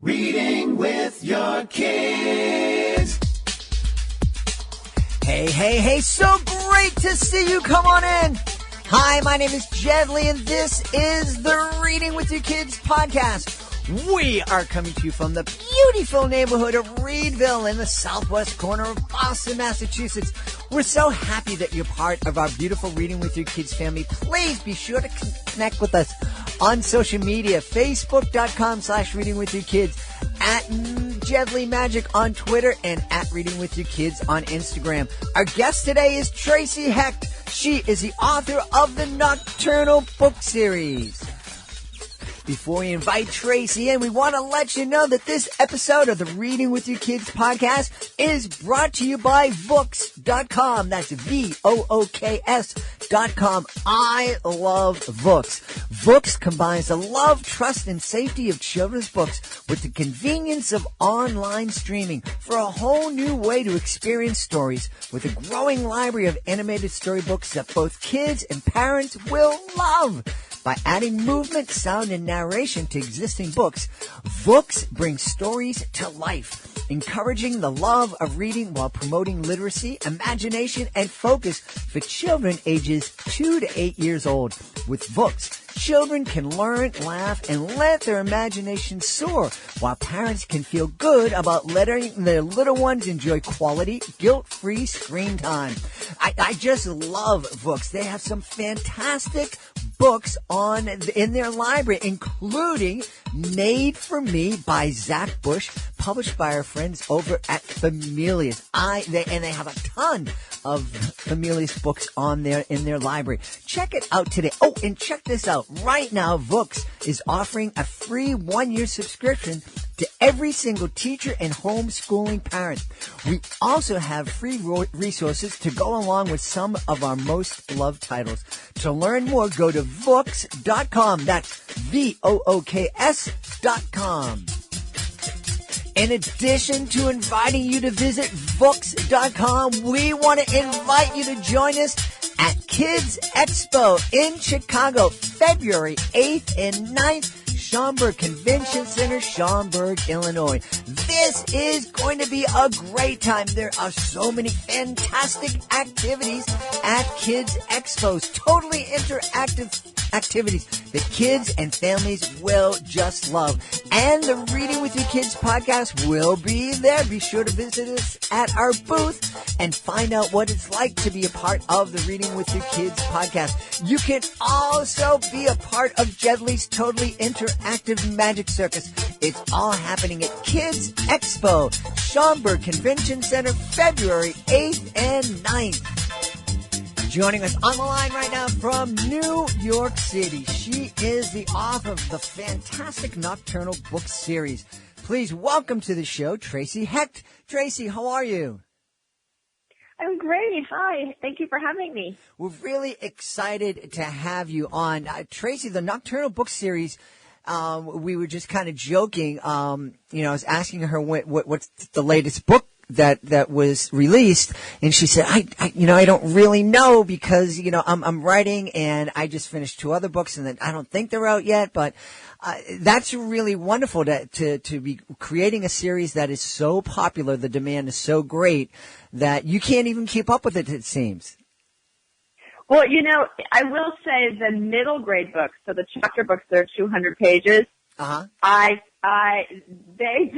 Reading with your kids. Hey, so great to see you. Come on in. Hi, my name is Jedley, and this is the Reading with Your Kids podcast. We are coming to you from the beautiful neighborhood of Reedville in the southwest corner of Boston, Massachusetts. We're so happy that you're part of our beautiful Reading with Your Kids family. Please be sure to connect with us on social media, facebook.com/readingwithyourkids, at Jedley Magic on Twitter, and at Reading with Your Kids on Instagram. Our guest today is Tracey Hecht. She is the author of the Nocturnal book series. Before we invite Tracey in, we want to let you know that this episode of the Reading with Your Kids podcast is brought to you by Vooks.com. That's VOOKS.com. I love Vooks. Vooks combines the love, trust, and safety of children's books with the convenience of online streaming for a whole new way to experience stories with a growing library of animated storybooks that both kids and parents will love. By adding movement, sound, and narration to existing books, Vooks brings stories to life, encouraging the love of reading while promoting literacy, imagination, and focus for children ages 2 to 8 years old. With Vooks, children can learn, laugh, and let their imagination soar, while parents can feel good about letting their little ones enjoy quality, guilt-free screen time. I just love Vooks. They have some fantastic books in their library, including Made for Me by Zach Bush, published by our friends over at Familius. They have a ton of Familius books in their library. Check it out today. Oh, and check this out. Right now, Vooks is offering a free 1-year subscription to every single teacher and homeschooling parent. We also have free resources to go along with some of our most loved titles. To learn more, go to Vooks.com. That's VOOKS.com. In addition to inviting you to visit Vooks.com, we want to invite you to join us at Kids Expo in Chicago, February 8th and 9th. Schaumburg Convention Center, Schaumburg, Illinois. This is going to be a great time. There are so many fantastic activities at Kids Expos. Totally interactive activities that kids and families will just love. And the Reading with Your Kids podcast will be there. Be sure to visit us at our booth and find out what it's like to be a part of the Reading with Your Kids podcast. You can also be a part of Jedley's Totally Interactive Magic Circus. It's all happening at Kids Expo, Schaumburg Convention Center, February 8th and 9th. Joining us on the line right now from New York City, she is the author of the fantastic Nocturnal book series. Please welcome to the show, Tracey Hecht. Tracey, how are you? I'm great. Hi. Thank you for having me. We're really excited to have you on. Tracey, the Nocturnal book series, we were just kind of joking. I was asking her what's the latest book that was released, and she said, I don't really know because, I'm writing and I just finished 2 other books and then I don't think they're out yet, but, that's really wonderful to be creating a series that is so popular. The demand is so great that you can't even keep up with it, it seems. Well, I will say the middle grade books, so the chapter books that are 200 pages, they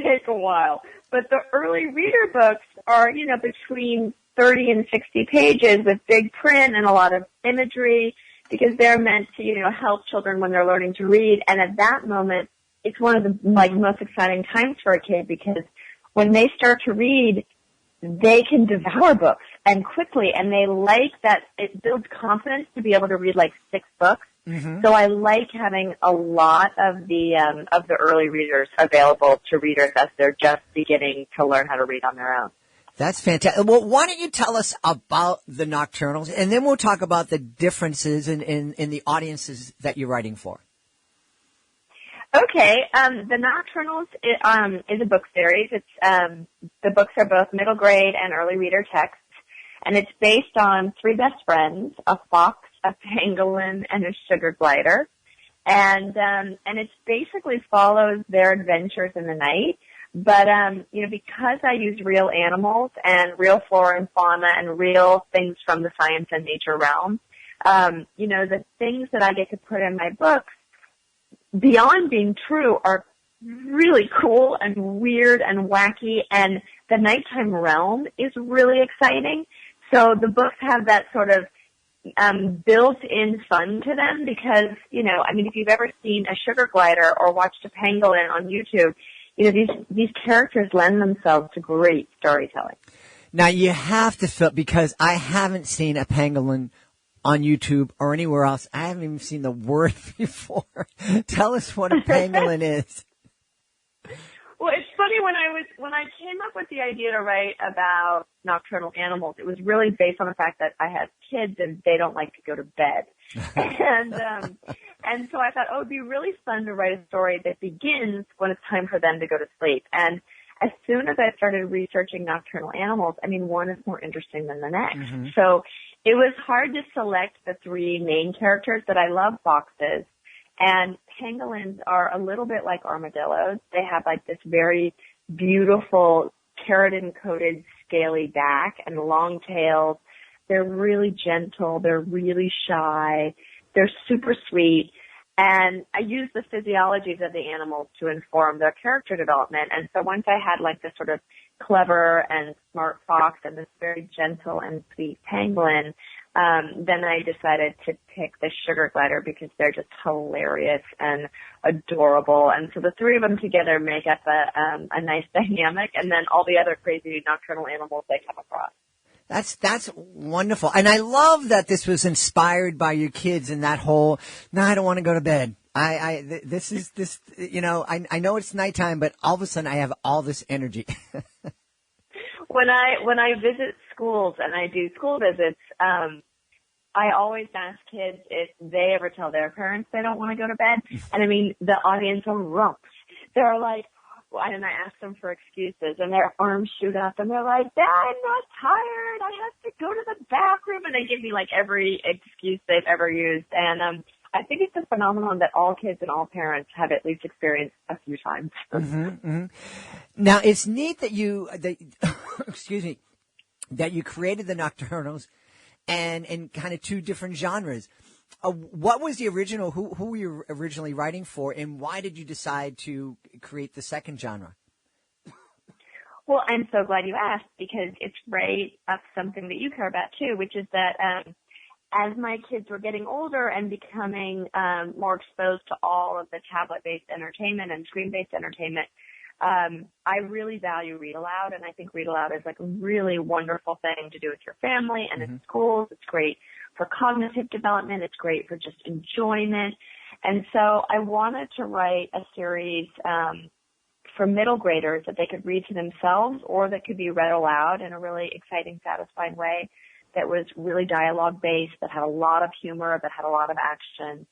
take a while. But the early reader books are, between 30 and 60 pages with big print and a lot of imagery because they're meant to, help children when they're learning to read. And at that moment, it's one of the most exciting times for a kid because when they start to read, they can devour books and quickly, and they like that it builds confidence to be able to read 6 books. Mm-hmm. So I like having a lot of the early readers available to readers as they're just beginning to learn how to read on their own. That's fantastic. Well, why don't you tell us about the Nocturnals, and then we'll talk about the differences in the audiences that you're writing for. Okay, the Nocturnals is a book series. It's the books are both middle grade and early reader texts, and it's based on 3 best friends, a fox, a pangolin, and a sugar glider. and it basically follows their adventures in the night. But, because I use real animals and real flora and fauna and real things from the science and nature realm, the things that I get to put in my books, beyond being true, are really cool and weird and wacky, and the nighttime realm is really exciting. So the books have that sort of built-in fun to them because, if you've ever seen a sugar glider or watched a pangolin on YouTube, these characters lend themselves to great storytelling. Now you have to feel, because I haven't seen a pangolin on YouTube or anywhere else. I haven't even seen the word before. Tell us what a pangolin is. Well, it's funny, when I came up with the idea to write about nocturnal animals, it was really based on the fact that I have kids and they don't like to go to bed. And so I thought, it'd be really fun to write a story that begins when it's time for them to go to sleep. And as soon as I started researching nocturnal animals, one is more interesting than the next. Mm-hmm. So it was hard to select the three main characters, but I love foxes. And pangolins are a little bit like armadillos. They have like this very beautiful keratin-coated scaly back and long tails. They're really gentle. They're really shy. They're super sweet. And I use the physiologies of the animals to inform their character development. And so once I had like this sort of clever and smart fox and this very gentle and sweet pangolin, then I decided to pick the sugar glider because they're just hilarious and adorable. And so the three of them together make up a nice dynamic, and then all the other crazy nocturnal animals they come across. That's wonderful. And I love that this was inspired by your kids and that whole, no, I don't want to go to bed. I know it's nighttime, but all of a sudden I have all this energy. When I visit schools and I do school visits, I always ask kids if they ever tell their parents they don't want to go to bed. And the audience erupts. They're like, and I ask them for excuses, and their arms shoot up, and they're like, Dad, I'm not tired. I have to go to the bathroom. And they give me like every excuse they've ever used. And I think it's a phenomenon that all kids and all parents have at least experienced a few times. Mm-hmm, mm-hmm. Now, it's neat that that you created the Nocturnals and in kind of two different genres. What was the original, who were you originally writing for, and why did you decide to create the second genre? Well, I'm so glad you asked, because it's right up something that you care about too, which is that as my kids were getting older and becoming more exposed to all of the tablet-based entertainment and screen-based entertainment, I really value read aloud, and I think read aloud is like a really wonderful thing to do with your family and in schools. It's great for cognitive development. It's great for just enjoyment. And so I wanted to write a series for middle graders that they could read to themselves or that could be read aloud in a really exciting, satisfying way that was really dialogue-based, that had a lot of humor, that had a lot of action.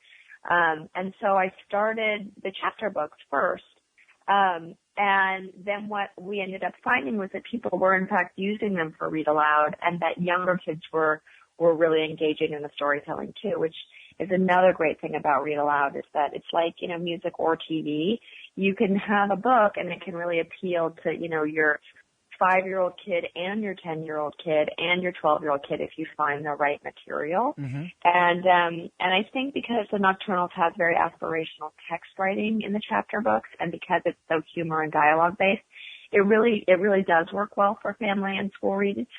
And so I started the chapter books first. And then what we ended up finding was that people were in fact using them for read aloud, and that younger kids were really engaging in the storytelling too, which is another great thing about read aloud, is that it's like, music or TV. You can have a book and it can really appeal to, your 5-year-old kid and your 10-year-old kid and your 12-year-old kid if you find the right material. Mm-hmm. And I think because the Nocturnals has very aspirational text writing in the chapter books, and because it's so humor and dialogue based, it really does work well for family and school reads.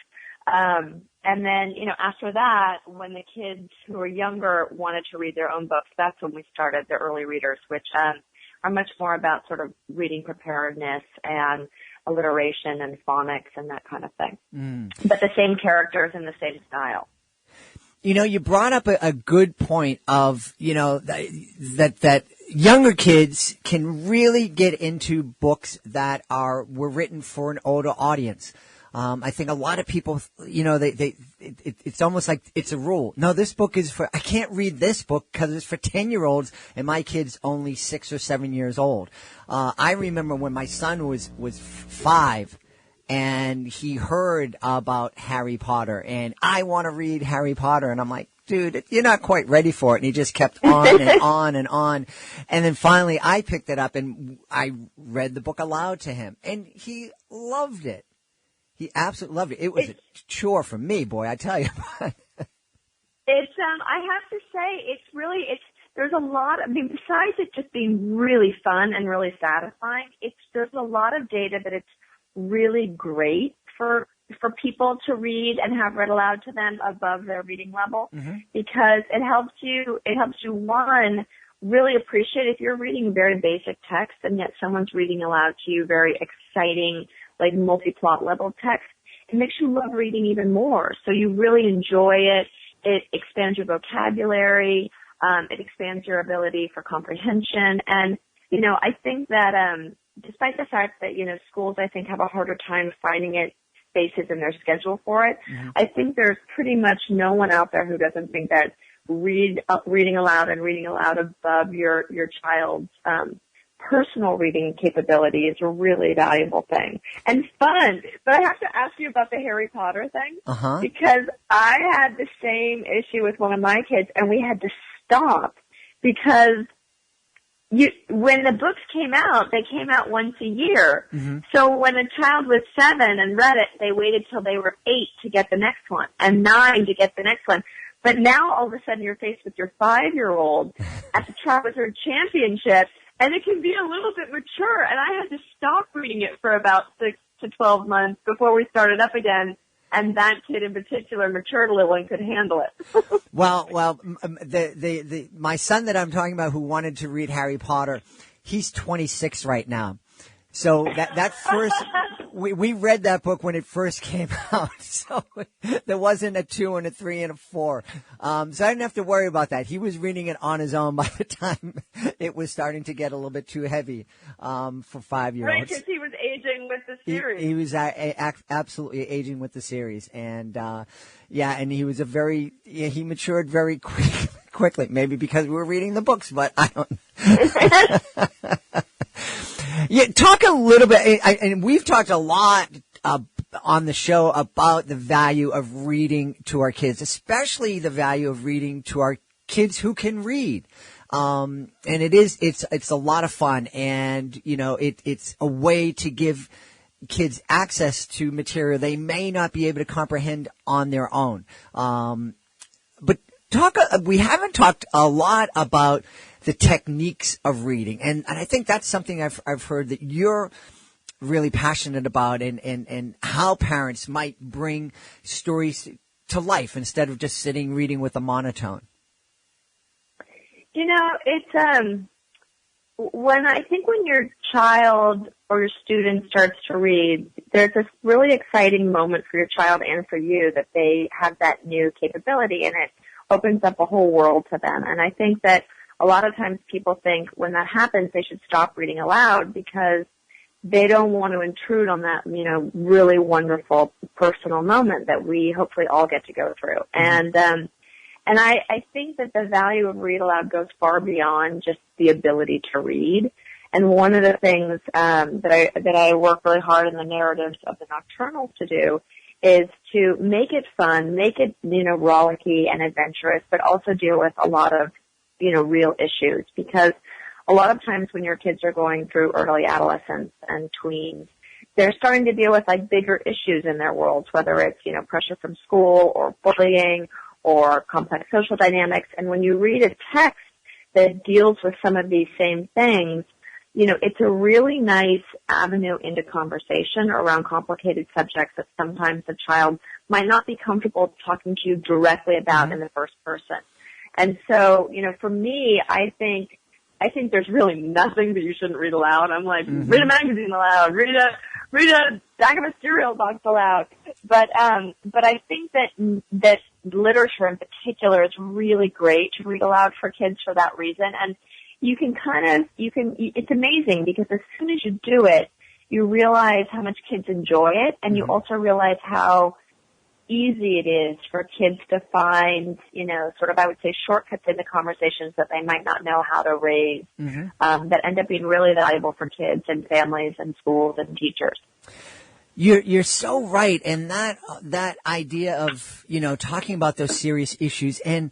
And then, after that, when the kids who were younger wanted to read their own books, that's when we started the early readers, which are much more about sort of reading preparedness and alliteration and phonics and that kind of thing. But the same characters and the same style. You brought up a good point of, that younger kids can really get into books that were written for an older audience. I think a lot of people, it's almost like it's a rule. No, this book is I can't read this book because it's for 10-year-olds and my kid's only 6 or 7 years old. I remember when my son was 5 and he heard about Harry Potter and I want to read Harry Potter. And I'm like, dude, you're not quite ready for it. And he just kept on and on and on. And then finally I picked it up and I read the book aloud to him. And he loved it. He absolutely loved it. It was a chore for me, boy, I tell you. It's, I have to say, there's a lot, besides it just being really fun and really satisfying, there's a lot of data that it's really great for people to read and have read aloud to them above their reading level, because it helps you, one, really appreciate if you're reading very basic text and yet someone's reading aloud to you very exciting, like multi-plot level text. It makes you love reading even more. So you really enjoy it. It expands your vocabulary. It expands your ability for comprehension. And, I think that, despite the fact that, schools, I think, have a harder time finding it spaces in their schedule for it, I think there's pretty much no one out there who doesn't think that reading aloud and reading aloud above your child's, personal reading capability is a really valuable thing and fun. But I have to ask you about the Harry Potter thing, because I had the same issue with one of my kids, and we had to stop because when the books came out, they came out once a year. So when a child was 7 and read it, they waited till they were 8 to get the next one and 9 to get the next one. But now all of a sudden you're faced with your 5-year-old at the Charizard Championship, and it can be a little bit mature, and I had to stop reading it for about 6 to 12 months before we started up again, and that kid in particular matured a little and could handle it. Well, my son that I'm talking about who wanted to read Harry Potter, he's 26 right now. So that first, we read that book when it first came out. So there wasn't a 2 and a 3 and a 4. So I didn't have to worry about that. He was reading it on his own by the time it was starting to get a little bit too heavy, for 5-year-olds. Right, because he was aging with the series. He was absolutely aging with the series. And, and he was he matured very quickly, maybe because we were reading the books, but I don't. Yeah, talk a little bit, and we've talked a lot on the show about the value of reading to our kids, especially the value of reading to our kids who can read. And it's a lot of fun, and it's a way to give kids access to material they may not be able to comprehend on their own. But we haven't talked a lot about the techniques of reading. And I think that's something I've heard that you're really passionate about, and how parents might bring stories to life instead of just sitting reading with a monotone. It's, when your child or your student starts to read, there's this really exciting moment for your child and for you that they have that new capability, and it opens up a whole world to them. And I think that a lot of times people think when that happens, they should stop reading aloud because they don't want to intrude on that, really wonderful personal moment that we hopefully all get to go through. And I think that the value of read aloud goes far beyond just the ability to read. And one of the things, that I work really hard in the narratives of the Nocturnals to do is to make it fun, make it, rollicky and adventurous, but also deal with a lot of, real issues, because a lot of times when your kids are going through early adolescence and tweens, they're starting to deal with like bigger issues in their worlds, whether it's, pressure from school or bullying or complex social dynamics. And when you read a text that deals with some of these same things, it's a really nice avenue into conversation around complicated subjects that sometimes a child might not be comfortable talking to you directly about in the first person. And so, for me, I think there's really nothing that you shouldn't read aloud. I'm like, read a magazine aloud, read a bag of a cereal box aloud. But I think that literature in particular is really great to read aloud for kids for that reason. And it's amazing because as soon as you do it, you realize how much kids enjoy it, and you also realize how easy it is for kids to find, sort of, I would say, shortcuts into conversations that they might not know how to raise, that end up being really valuable for kids and families and schools and teachers. You're so right, and that idea of talking about those serious issues, and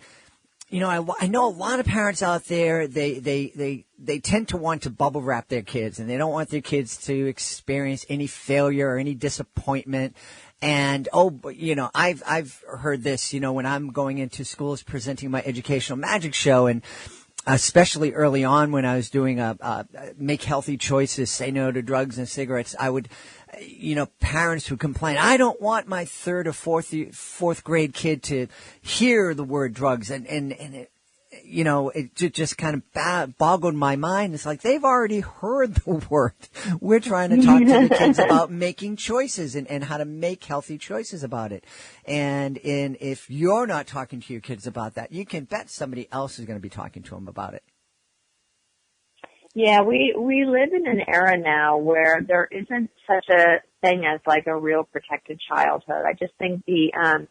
I know a lot of parents out there. They tend to want to bubble wrap their kids, and they don't want their kids to experience any failure or any disappointment. And I've heard this. When I'm going into schools presenting my educational magic show, and especially early on when I was doing make healthy choices, say no to drugs and cigarettes, I would, parents would complain, I don't want my third or fourth grade kid to hear the word drugs. And it, it just kind of boggled my mind. It's like they've already heard the word. We're trying to talk to the kids about making choices and how to make healthy choices about it. And if you're not talking to your kids about that, you can bet somebody else is going to be talking to them about it. Yeah, we live in an era now where there isn't such a thing as like a real protected childhood. I just think the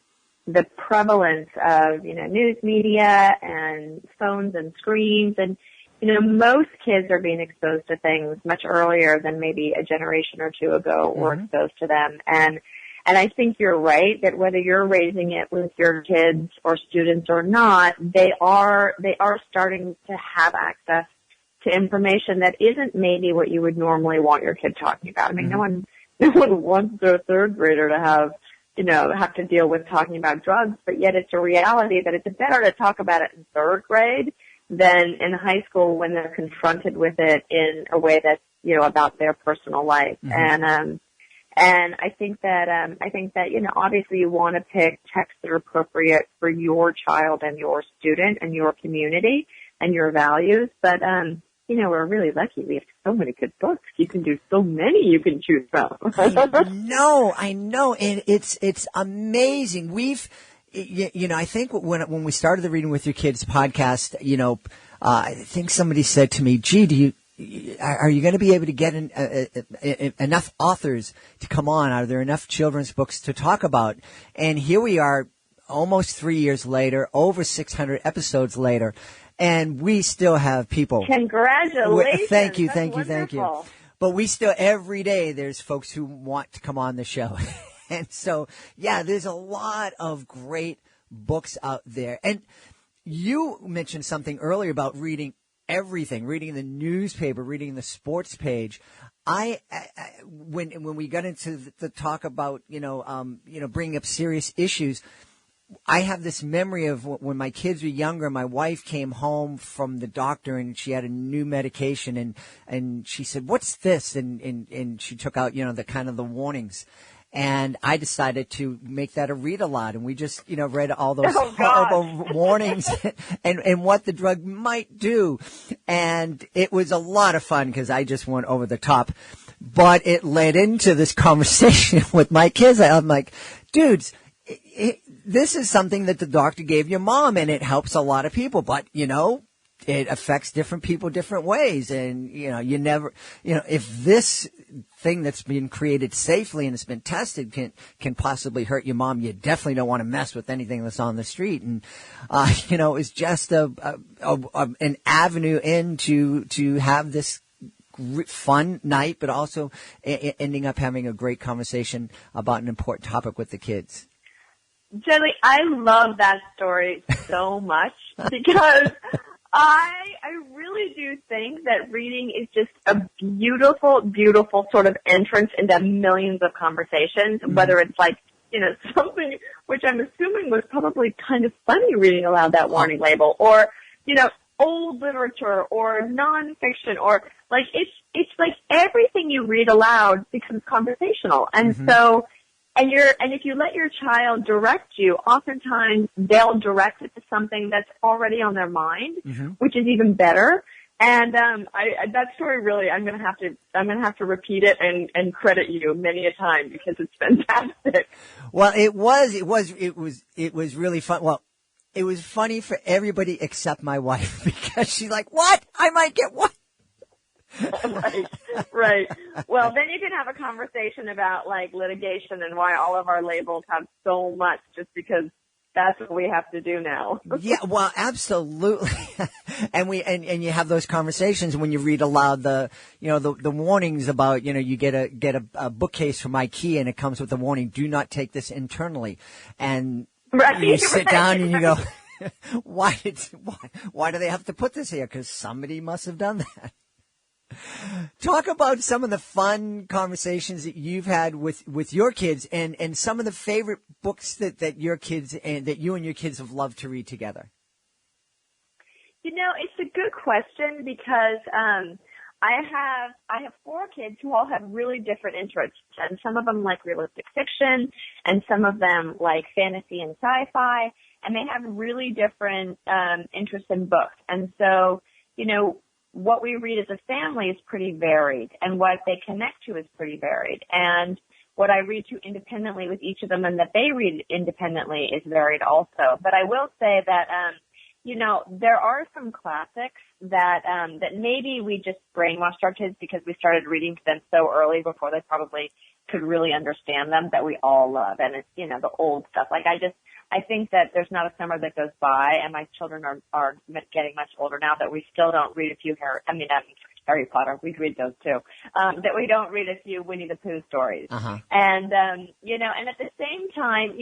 prevalence of, news media and phones and screens and, most kids are being exposed to things much earlier than maybe a generation or two ago were exposed to them. And I think you're right that whether you're raising it with your kids or students or not, they are starting to have access to information that isn't maybe what you would normally want your kid talking about. I mean, no one wants their third grader to have to deal with talking about drugs, but yet it's a reality that it's better to talk about it in third grade than in high school when they're confronted with it in a way that's, about their personal life. And I think that, obviously you want to pick texts that are appropriate for your child and your student and your community and your values. But, we're really lucky. We have so many good books. You can do so many you can choose from. I know. And it's amazing. I think when we started the Reading with Your Kids podcast, I think somebody said to me, gee, are you going to be able to get enough authors to come on? Are there enough children's books to talk about? And here we are almost 3 years later, over 600 episodes later. And we still have people. Congratulations. Thank you. But we still, every day, there's folks who want to come on the show. And so, yeah, there's a lot of great books out there. And you mentioned something earlier about reading everything, reading the newspaper, reading the sports page. When we got into the talk about, bringing up serious issues, I have this memory of when my kids were younger, my wife came home from the doctor and she had a new medication and she said, what's this? And she took out, the kind of the warnings. And I decided to make that a read aloud. And we just, read all those horrible warnings and what the drug might do. And it was a lot of fun because I just went over the top. But it led into this conversation with my kids. I'm like, dudes, this is something that the doctor gave your mom, and it helps a lot of people. But, it affects different people different ways. And, you never, if this thing that's been created safely and it's been tested can possibly hurt your mom, you definitely don't want to mess with anything that's on the street. And, it's just an avenue to have this fun night, but also ending up having a great conversation about an important topic with the kids. Jenny, I love that story so much because I really do think that reading is just a beautiful, beautiful sort of entrance into millions of conversations, whether it's like, something which I'm assuming was probably kind of funny reading aloud that warning label, or, old literature or nonfiction, or like it's like everything you read aloud becomes conversational. And so And if you let your child direct you, oftentimes they'll direct it to something that's already on their mind, which is even better. And that story really, I'm gonna have to repeat it and credit you many a time because it's fantastic. Well, it was really fun. Well, it was funny for everybody except my wife because she's like, "What? I might get what?" Right. Well, then you can have a conversation about like litigation and why all of our labels have so much just because that's what we have to do now. Yeah, well, absolutely. And you have those conversations when you read aloud the warnings about, you get a bookcase from IKEA and it comes with a warning, do not take this internally. And you sit down and you go, why do they have to put this here? Because somebody must have done that. Talk about some of the fun conversations that you've had with your kids and some of the favorite books that your kids and that you and your kids have loved to read together. It's a good question because I have 4 kids who all have really different interests, and some of them like realistic fiction, and some of them like fantasy and sci-fi, and they have really different interests in books. And so, what we read as a family is pretty varied, and what they connect to is pretty varied. And what I read to independently with each of them and that they read independently is varied also. But I will say that, there are some classics that maybe we just brainwashed our kids because we started reading to them so early before they probably could really understand them, that we all love. And it's, the old stuff. Like I think that there's not a summer that goes by, and my children are getting much older now, that we still don't read a few Harry Potter, we read those too, that we don't read a few Winnie the Pooh stories. Uh-huh. And, and at the same time,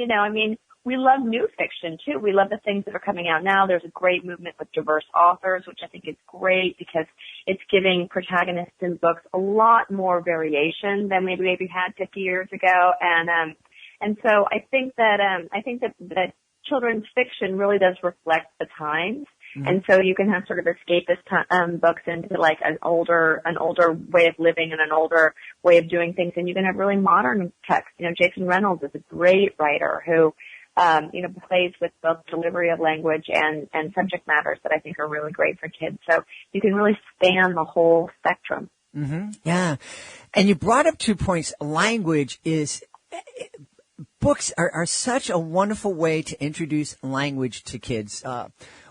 we love new fiction too. We love the things that are coming out now. There's a great movement with diverse authors, which I think is great because it's giving protagonists in books a lot more variation than maybe we had 50 years ago. And so I think that children's fiction really does reflect the times. Mm-hmm. And so you can have sort of escapist books into like an older way of living and an older way of doing things. And you can have really modern text. Jason Reynolds is a great writer who, plays with both delivery of language and subject matters that I think are really great for kids. So you can really span the whole spectrum. Mm-hmm. Yeah. And you brought up 2 points. Language is, books are such a wonderful way to introduce language to kids.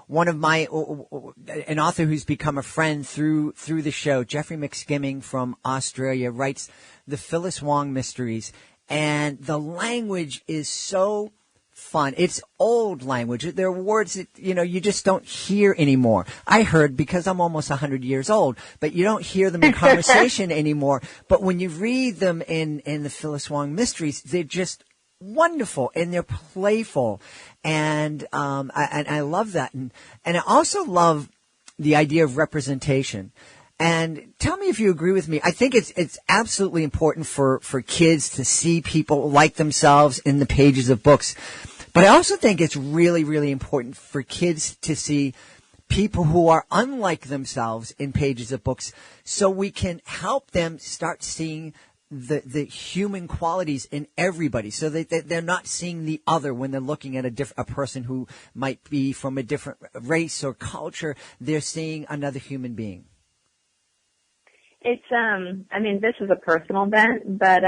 One of an author who's become a friend through the show, Jeffrey McSkimming from Australia, writes the Phyllis Wong Mysteries, and the language is so fun. It's old language. There are words that, you just don't hear anymore. I heard because I'm almost 100 years old, but you don't hear them in conversation anymore. But when you read them in the Phyllis Wong Mysteries, they're just wonderful and they're playful. And I love that. And I also love the idea of representation. And tell me if you agree with me. I think it's absolutely important for kids to see people like themselves in the pages of books. But I also think it's really, really important for kids to see people who are unlike themselves in pages of books, so we can help them start seeing the human qualities in everybody, so that they're not seeing the other when they're looking at a person who might be from a different race or culture. They're seeing another human being. It's, this is a personal bent, but,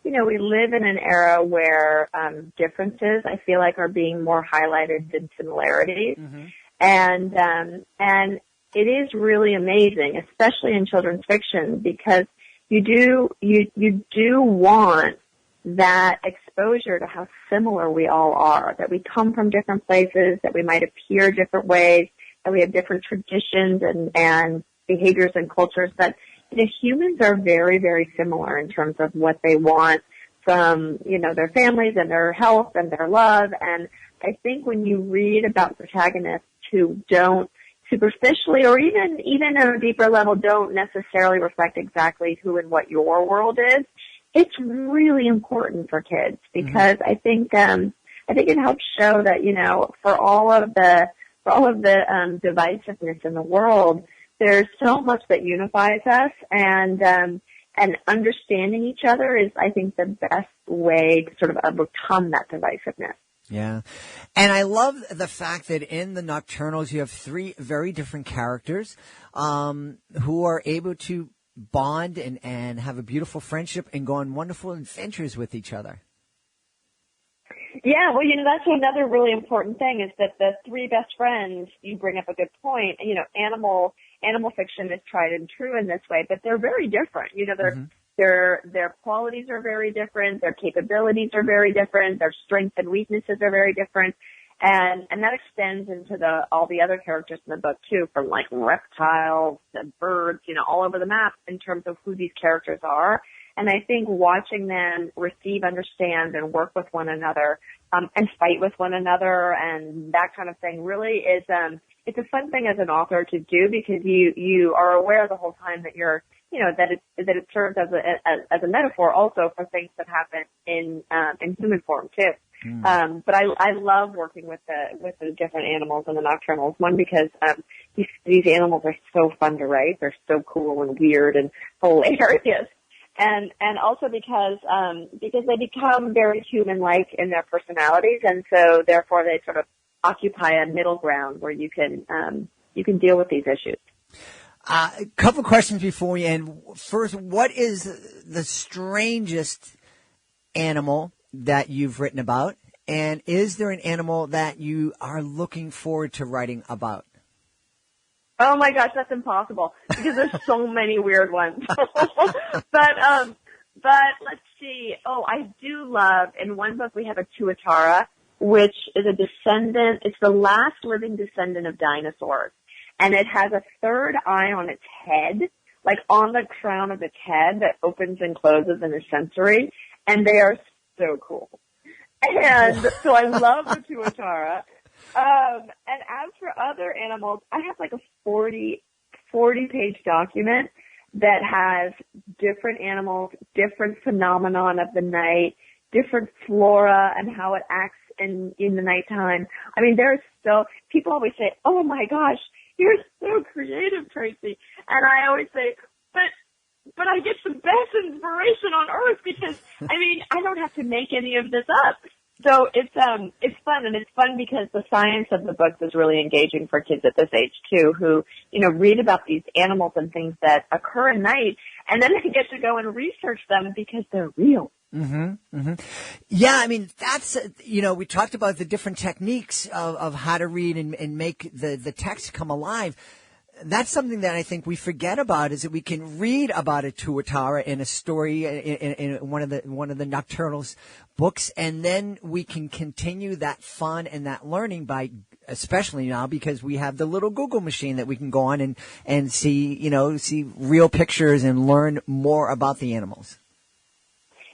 we live in an era where, differences, I feel like, are being more highlighted than similarities. Mm-hmm. And it is really amazing, especially in children's fiction, because you do want that exposure to how similar we all are, that we come from different places, that we might appear different ways, that we have different traditions and behaviors and cultures, that humans are very, very similar in terms of what they want from, their families and their health and their love. And I think when you read about protagonists who don't superficially or even on a deeper level don't necessarily reflect exactly who and what your world is, it's really important for kids because mm-hmm. I think it helps show that, for all of the divisiveness in the world, there's so much that unifies us, and understanding each other is, I think, the best way to sort of overcome that divisiveness. Yeah. And I love the fact that in the Nocturnals you have 3 very different characters who are able to bond and have a beautiful friendship and go on wonderful adventures with each other. Yeah, well, that's another really important thing is that the 3 best friends, you bring up a good point, animal fiction is tried and true in this way, but they're very different. Mm-hmm. Their qualities are very different. Their capabilities are very different. Their strengths and weaknesses are very different. And that extends into all the other characters in the book too, from like reptiles to birds, all over the map in terms of who these characters are. And I think watching them receive, understand, and work with one another, and fight with one another and that kind of thing really is, it's a fun thing as an author to do because you are aware the whole time that you're, that it serves as a metaphor also for things that happen in human form too. But I love working with the different animals in the Nocturnals. One, because these animals are so fun to write. They're so cool and weird and hilarious. And also because they become very human-like in their personalities, and so therefore they sort of occupy a middle ground where you can deal with these issues. A couple questions before we end. First, what is the strangest animal that you've written about? And is there an animal that you are looking forward to writing about? Oh my gosh, that's impossible because there's so many weird ones. But let's see. Oh, I do love, in one book we have a tuatara, which is a descendant. It's the last living descendant of dinosaurs. And it has a third eye on its head, like on the crown of its head that opens and closes and is sensory. And they are so cool. And so I love the tuatara. And as for other animals, I have like a 40-page document that has different animals, different phenomenon of the night, different flora and how it acts in the nighttime. I mean, people always say, oh my gosh, you're so creative, Tracey. And I always say, but I get the best inspiration on earth because, I mean, I don't have to make any of this up. So it's fun, and it's fun because the science of the books is really engaging for kids at this age too, who, read about these animals and things that occur at night, and then they get to go and research them because they're real. Mm-hmm. Mm-hmm. Yeah, I mean, that's, we talked about the different techniques of how to read and make the text come alive. That's something that I think we forget about, is that we can read about a tuatara in a story in one of the Nocturnals books, and then we can continue that fun and that learning by, especially now because we have the little Google machine that we can go on and see real pictures and learn more about the animals.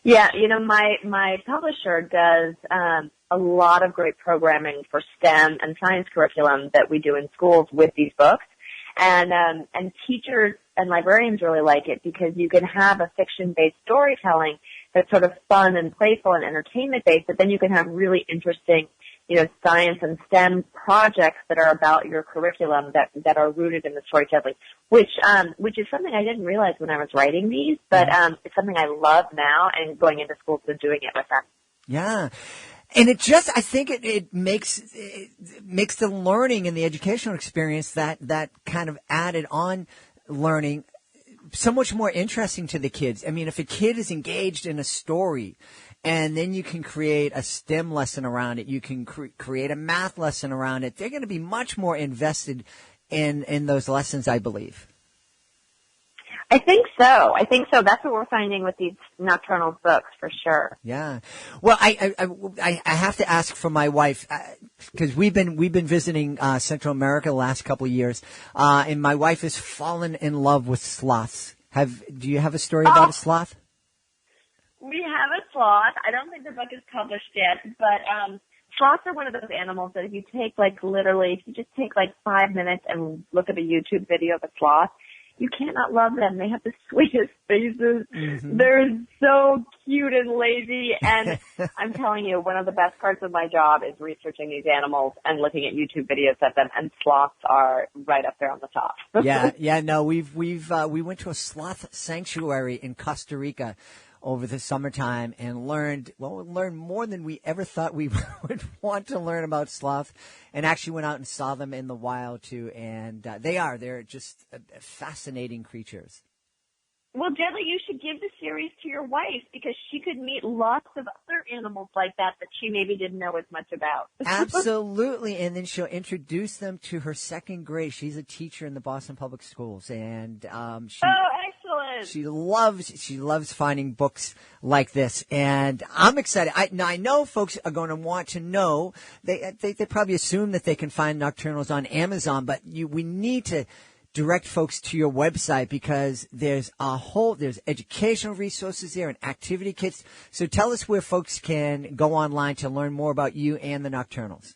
Yeah, my publisher does a lot of great programming for STEM and science curriculum that we do in schools with these books. And teachers and librarians really like it because you can have a fiction-based storytelling that's sort of fun and playful and entertainment-based, but then you can have really interesting, science and STEM projects that are about your curriculum that are rooted in the storytelling, which is something I didn't realize when I was writing these, but it's something I love now and going into schools and doing it with them. Yeah. And I think it makes the learning and the educational experience that kind of added on learning so much more interesting to the kids. I mean, if a kid is engaged in a story and then you can create a STEM lesson around it, you can create a math lesson around it, they're going to be much more invested in those lessons, I believe. I think so. That's what we're finding with these Nocturnal books for sure. Yeah. Well, I have to ask for my wife, because we've been visiting Central America the last couple of years, and my wife has fallen in love with sloths. Do you have a story about a sloth? We have a sloth. I don't think the book is published yet, but sloths are one of those animals that if you just take 5 minutes and look at a YouTube video of a sloth, you cannot love them. They have the sweetest faces. Mm-hmm. They're so cute and lazy. And I'm telling you, one of the best parts of my job is researching these animals and looking at YouTube videos of them. And sloths are right up there on the top. Yeah. No, we went to a sloth sanctuary in Costa Rica over the summertime and learned more than we ever thought we would want to learn about sloth, and actually went out and saw them in the wild too. And they're just fascinating creatures. Well, Deadly, you should give the series to your wife because she could meet lots of other animals like that she maybe didn't know as much about. Absolutely. And then she'll introduce them to her second grade. She's a teacher in the Boston Public Schools. And excellent. She loves finding books like this, and I'm excited. I know folks are going to want to know. They probably assume that they can find Nocturnals on Amazon, but we need to direct folks to your website because there's educational resources there and activity kits. So tell us where folks can go online to learn more about you and the Nocturnals.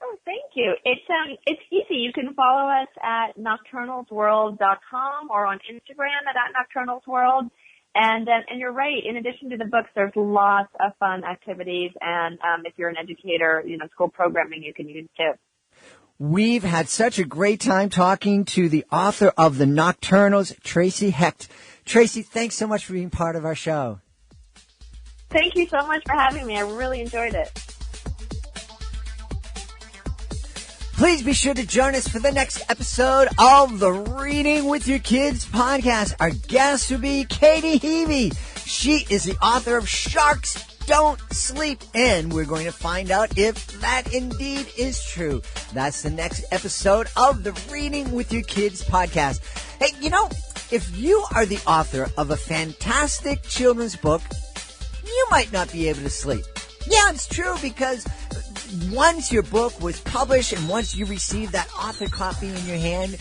Oh, thank you. It's easy. You can follow us at nocturnalsworld.com or on Instagram at nocturnalsworld. And you're right. In addition to the books, there's lots of fun activities. And if you're an educator, school programming you can use too. We've had such a great time talking to the author of the Nocturnals, Tracey Hecht. Tracey, thanks so much for being part of our show. Thank you so much for having me. I really enjoyed it. Please be sure to join us for the next episode of the Reading with Your Kids podcast. Our guest will be Katie Heavey. She is the author of Sharks Don't Sleep, and we're going to find out if that indeed is true. That's the next episode of the Reading with Your Kids podcast. Hey, if you are the author of a fantastic children's book, you might not be able to sleep. Yeah, it's true, because once your book was published and once you received that author copy in your hand,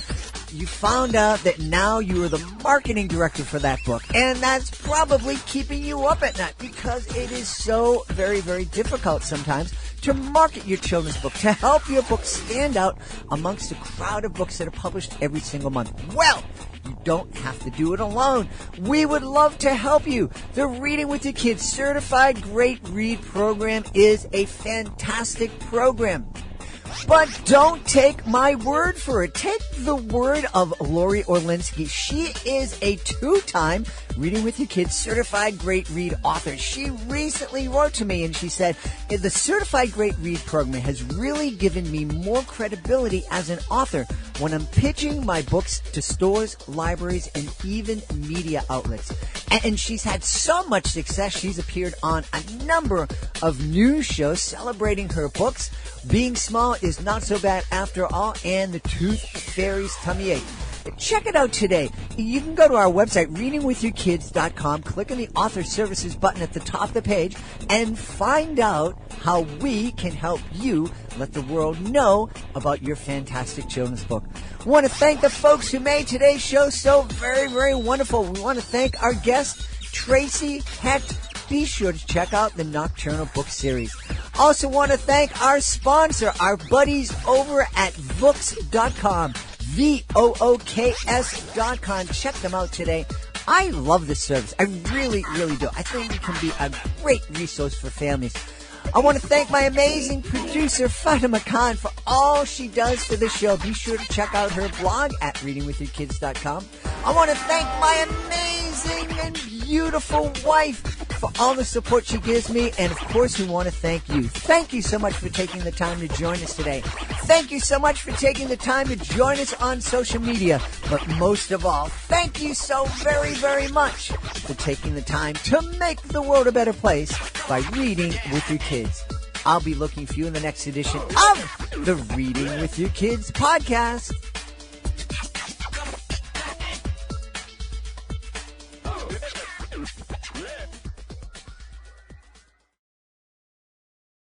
you found out that now you are the marketing director for that book. And that's probably keeping you up at night because it is so very, very difficult sometimes to market your children's book, to help your book stand out amongst a crowd of books that are published every single month. Well, you don't have to do it alone. We would love to help you. The Reading with Your Kids Certified Great Read program is a fantastic program. But don't take my word for it. Take the word of Lori Orlinsky. She is a 2-time Reading with Your Kids Certified Great Read author. She recently wrote to me and she said, the Certified Great Read program has really given me more credibility as an author when I'm pitching my books to stores, libraries, and even media outlets. And she's had so much success, she's appeared on a number of news shows celebrating her books. Being Small is Not So Bad After All, and The Tooth Fairy's Tummy Ache. Check it out today. You can go to our website, readingwithyourkids.com, click on the Author Services button at the top of the page, and find out how we can help you let the world know about your fantastic children's book. I want to thank the folks who made today's show so very, very wonderful. We want to thank our guest, Tracey Hecht. Be sure to check out the Nocturnal book series. Also want to thank our sponsor, our buddies over at Vooks.com. VOOKS.com. Check them out today. I love this service. I really, really do. I think it can be a great resource for families. I want to thank my amazing producer, Fatima Khan, for all she does for the show. Be sure to check out her blog at readingwithyourkids.com. I want to thank my amazing and beautiful wife for all the support she gives me. And, of course, we want to thank you. Thank you so much for taking the time to join us today. Thank you so much for taking the time to join us on social media. But most of all, thank you so very, very much for taking the time to make the world a better place by reading with your kids. I'll be looking for you in the next edition of the Reading with Your Kids podcast.